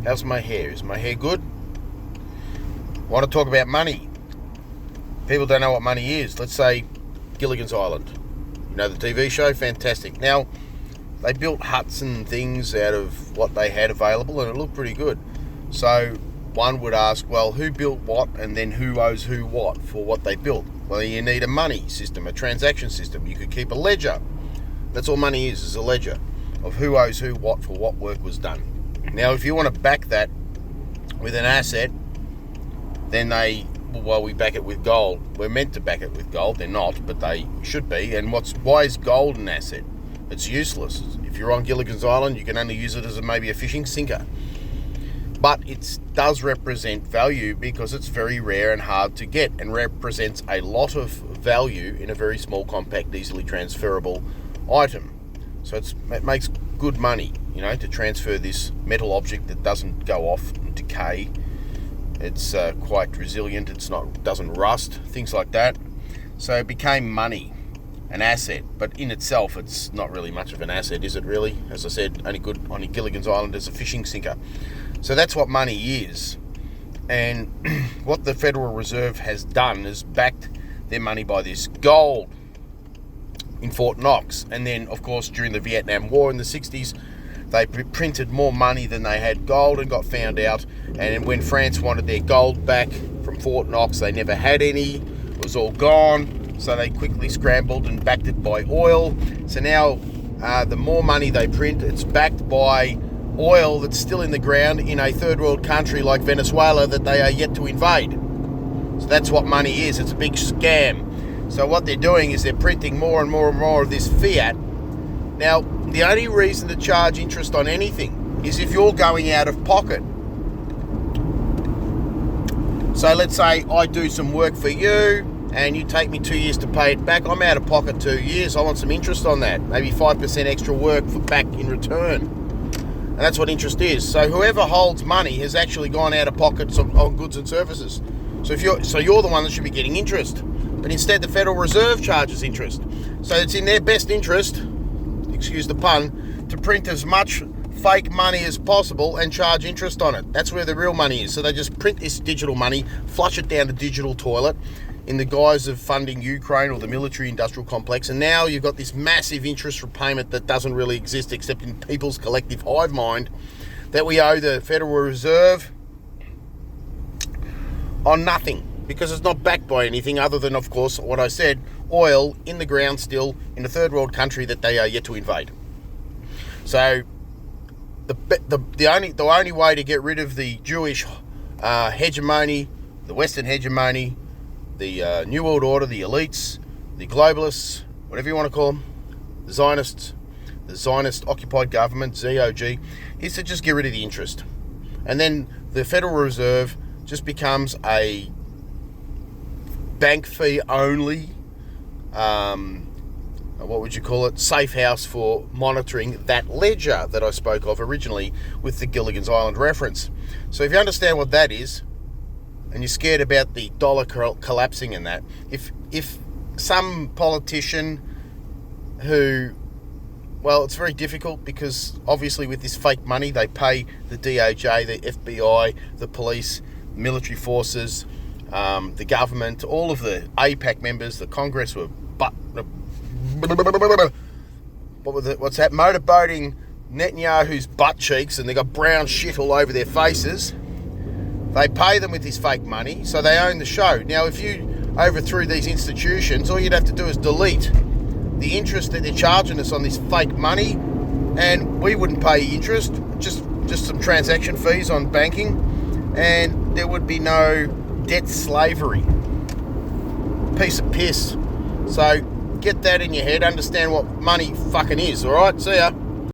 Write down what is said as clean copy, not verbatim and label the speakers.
Speaker 1: How's my hair? Is my hair good? Want to talk about money. People don't know what money is. Let's say Gilligan's Island. You know the TV show? Fantastic. Now, they built huts and things out of what they had available, and it looked pretty good. So one would ask, well, who built what, and then who owes who what for what they built? Well, you need a money system, a transaction system. You could keep a ledger. That's all money is a ledger of who owes who what for what work was done. Now, if you want to back that with an asset, then we back it with gold. We're meant to back it with gold. They're not, but they should be. And why is gold an asset? It's useless. If you're on Gilligan's Island, you can only use it as maybe a fishing sinker. But it does represent value because it's very rare and hard to get, and represents a lot of value in a very small, compact, easily transferable item. So it makes good money, to transfer this metal object that doesn't go off and decay. It's quite resilient. Doesn't rust, things like that. So it became money, an asset. But in itself, it's not really much of an asset, is it really? As I said, only good on Gilligan's Island as a fishing sinker. So that's what money is. And what the Federal Reserve has done is backed their money by this gold in Fort Knox. And then, of course, during the Vietnam War in the 60s, they printed more money than they had gold and got found out. And when France wanted their gold back from Fort Knox, they never had any. It was all gone. So they quickly scrambled and backed it by oil. So now the more money they print, it's backed by oil that's still in the ground in a third world country like Venezuela that they are yet to invade. So that's what money is. It's a big scam. So what they're doing is they're printing more and more and more of this fiat. Now, the only reason to charge interest on anything is if you're going out of pocket. So let's say I do some work for you and you take me 2 years to pay it back. I'm out of pocket 2 years. I want some interest on that. Maybe 5% extra work for back in return. And that's what interest is. So whoever holds money has actually gone out of pocket on goods and services. So you're the one that should be getting interest. But instead the Federal Reserve charges interest. So it's in their best interest, excuse the pun, to print as much fake money as possible and charge interest on it. That's where the real money is. So they just print this digital money, flush it down the digital toilet in the guise of funding Ukraine or the military industrial complex. And now you've got this massive interest repayment that doesn't really exist except in people's collective hive mind that we owe the Federal Reserve on nothing, because it's not backed by anything other than, of course, what I said, oil in the ground still in a third world country that they are yet to invade. So the only way to get rid of the Jewish hegemony, the Western hegemony, the New World Order, the elites, the globalists, whatever you want to call them, the Zionists, the Zionist occupied government, ZOG, is to just get rid of the interest. And then the Federal Reserve just becomes a bank fee only, what would you call it, safe house for monitoring that ledger that I spoke of originally with the Gilligan's Island reference. So if you understand what that is, and you're scared about the dollar collapsing and that, if some politician who, well, it's very difficult because obviously with this fake money they pay the DOJ, the FBI, the police, military forces, the government, all of the APAC members, the Congress were what's that, motorboating Netanyahu's butt cheeks, and they got brown shit all over their faces. They pay them with this fake money, so they own the show. Now, if you overthrew these institutions, all you'd have to do is delete the interest that they're charging us on this fake money, and we wouldn't pay interest, just some transaction fees on banking, and there would be no debt slavery. Piece of piss. So get that in your head, understand what money fucking is, alright? See ya.